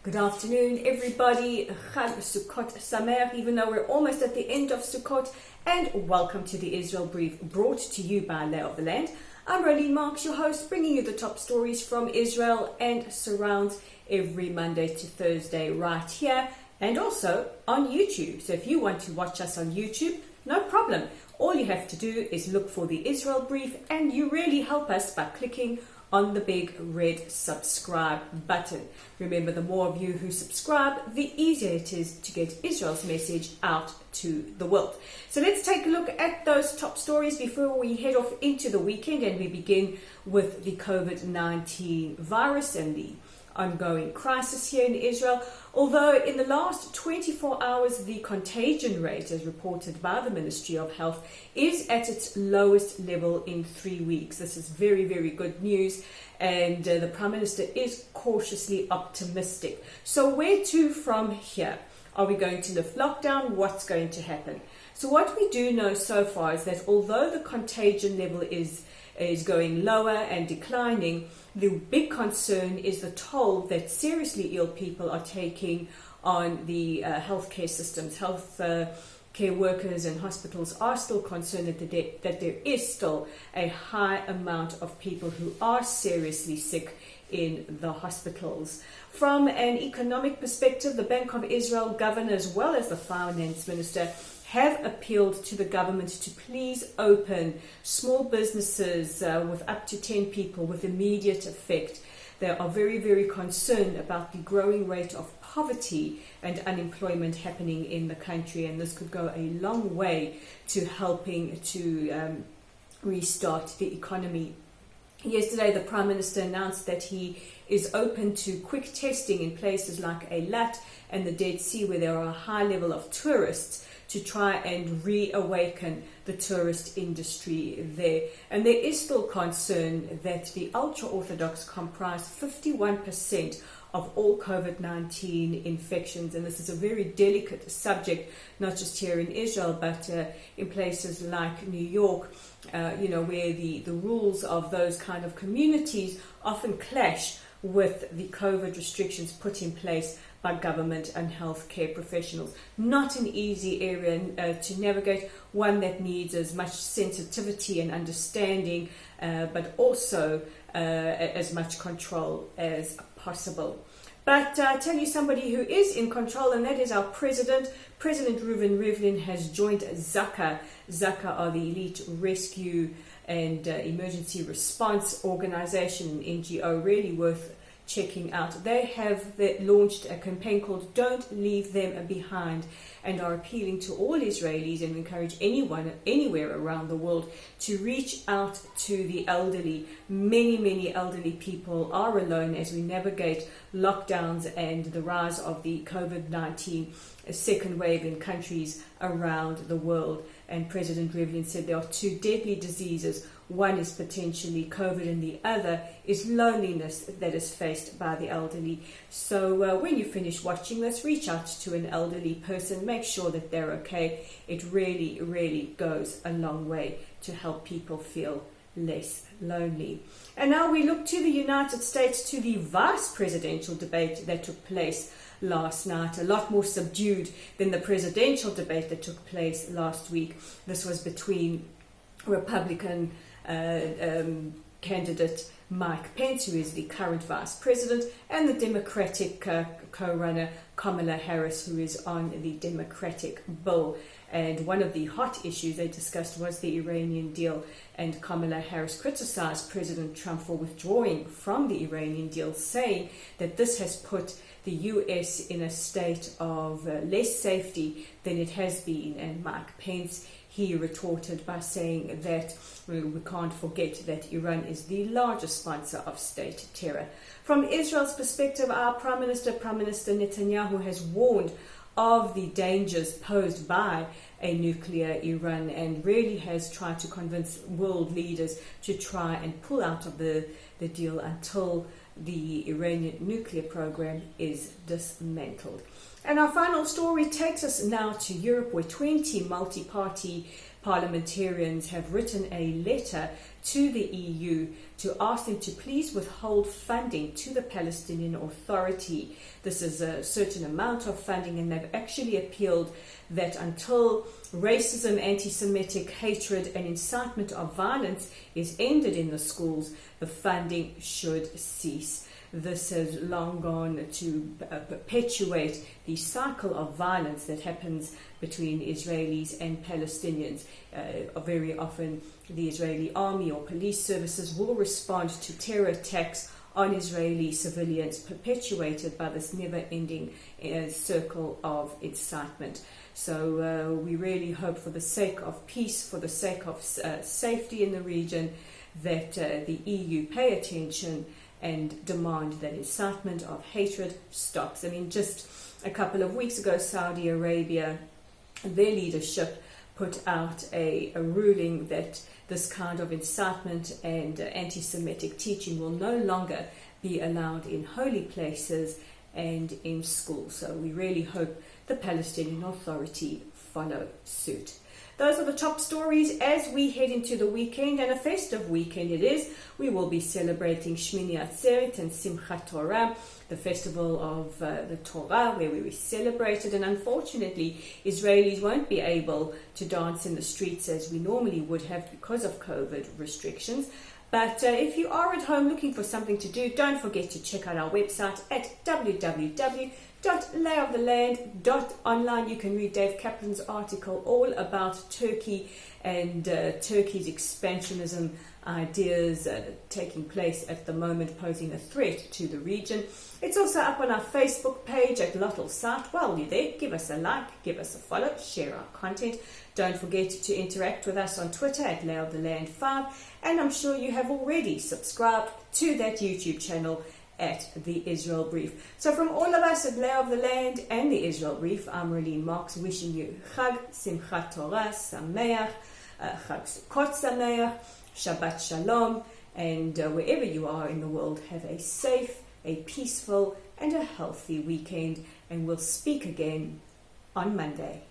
Good afternoon, everybody. Chag Sukkot Sameach, even though we're almost at the end of Sukkot, and welcome to the Israel Brief, brought to you by Lay of the Land. I'm Rolene Marks, your host, bringing you the top stories from Israel and surrounds every Monday to Thursday right here, and also on YouTube. So if you want to watch us on YouTube, no problem. All you have to do is look for the Israel Brief, and you really help us by clicking on the big red subscribe button. Remember, the more of you who subscribe, the easier it is to get Israel's message out to the world. So let's take a look at those top stories before we head off into the weekend, and we begin with the COVID-19 virus and the ongoing crisis here in Israel. Although in the last 24 hours, the contagion rate, as reported by the Ministry of Health, is at its lowest level in 3 weeks. This is very, very good news, and the Prime Minister is cautiously optimistic. So where to from here? Are we going to lift lockdown? What's going to happen? So what we do know so far is that although the contagion level is going lower and declining, the big concern is the toll that seriously ill people are taking on the healthcare systems. Care workers and hospitals are still concerned that there is still a high amount of people who are seriously sick in the hospitals. From an economic perspective, the Bank of Israel governor as well as the finance minister have appealed to the government to please open small businesses with up to 10 people with immediate effect. They are very, very concerned about the growing rate of poverty and unemployment happening in the country, and this could go a long way to helping to restart the economy. Yesterday, the Prime Minister announced that he is open to quick testing in places like Eilat and the Dead Sea, where there are a high level of tourists, to try and reawaken the tourist industry there. And there is still concern that the ultra-Orthodox comprise 51% of all COVID-19 infections, and this is a very delicate subject, not just here in Israel, but in places like New York, where the rules of those kind of communities often clash with the COVID restrictions put in place by government and healthcare professionals. Not an easy area to navigate, one that needs as much sensitivity and understanding, but also as much control as possible. But I tell you somebody who is in control, and that is our president. President Reuven Rivlin has joined Zaka. Zaka are the elite rescue and emergency response organization, an NGO, really worth checking out. They have launched a campaign called Don't Leave Them Behind, and are appealing to all Israelis and encourage anyone anywhere around the world to reach out to the elderly. Many elderly people are alone as we navigate lockdowns and the rise of the COVID-19 second wave in countries around the world. And President Rivlin said there are two deadly diseases. One is potentially COVID, and the other is loneliness that is faced by the elderly. So when you finish watching this, reach out to an elderly person. Make sure that they're okay. It really goes a long way to help people feel less lonely. And now we look to the United States, to the vice presidential debate that took place last night, a lot more subdued than the presidential debate that took place last week. This was between Republican candidate Mike Pence, who is the current vice president, and the Democratic co-runner Kamala Harris, who is on the Democratic bill. And one of the hot issues they discussed was the Iranian deal, and Kamala Harris criticized President Trump for withdrawing from the Iranian deal, saying that this has put the US in a state of less safety than it has been. And Mike Pence, he retorted by saying that we can't forget that Iran is the largest sponsor of state terror. From Israel's perspective, our Prime Minister Netanyahu, has warned of the dangers posed by a nuclear Iran, and really has tried to convince world leaders to try and pull out of the deal until the Iranian nuclear program is dismantled. And our final story takes us now to Europe, where 20 multi-party parliamentarians have written a letter to the EU to ask them to please withhold funding to the Palestinian Authority. This is a certain amount of funding, and they've actually appealed that until racism, anti-Semitic hatred and incitement of violence is ended in the schools, the funding should cease. This has long gone to perpetuate the cycle of violence that happens between Israelis and Palestinians. Very often the Israeli army or police services will respond to terror attacks on Israeli civilians, perpetuated by this never-ending circle of incitement. So we really hope, for the sake of peace, for the sake of safety in the region, that the EU pay attention and demand that incitement of hatred stops. I mean, just a couple of weeks ago, Saudi Arabia, their leadership put out a ruling that this kind of incitement and anti-Semitic teaching will no longer be allowed in holy places and in schools. So we really hope the Palestinian Authority follow suit. Those are the top stories as we head into the weekend, and a festive weekend it is. We will be celebrating Shmini Atzeret and Simchat Torah, the festival of the Torah, where we celebrated, and unfortunately Israelis won't be able to dance in the streets as we normally would have because of COVID restrictions. But if you are at home looking for something to do, don't forget to check out our website at www.layoftheland.online. You can read Dave Kaplan's article all about Turkey and Turkey's expansionism ideas taking place at the moment, posing a threat to the region. It's also up on our Facebook page at Lottel Site. While you're there, give us a like, give us a follow, share our content. Don't forget to interact with us on Twitter at layoftheland5, and I'm sure you have already subscribed to that YouTube channel at the Israel Brief. So from all of us at Lay of the Land and the Israel Brief, I'm Rolene Marks, wishing you Chag Simchat Torah Sameach, Chag Sukkot Sameach, Shabbat Shalom, and wherever you are in the world, have a safe, a peaceful and a healthy weekend, and we'll speak again on Monday.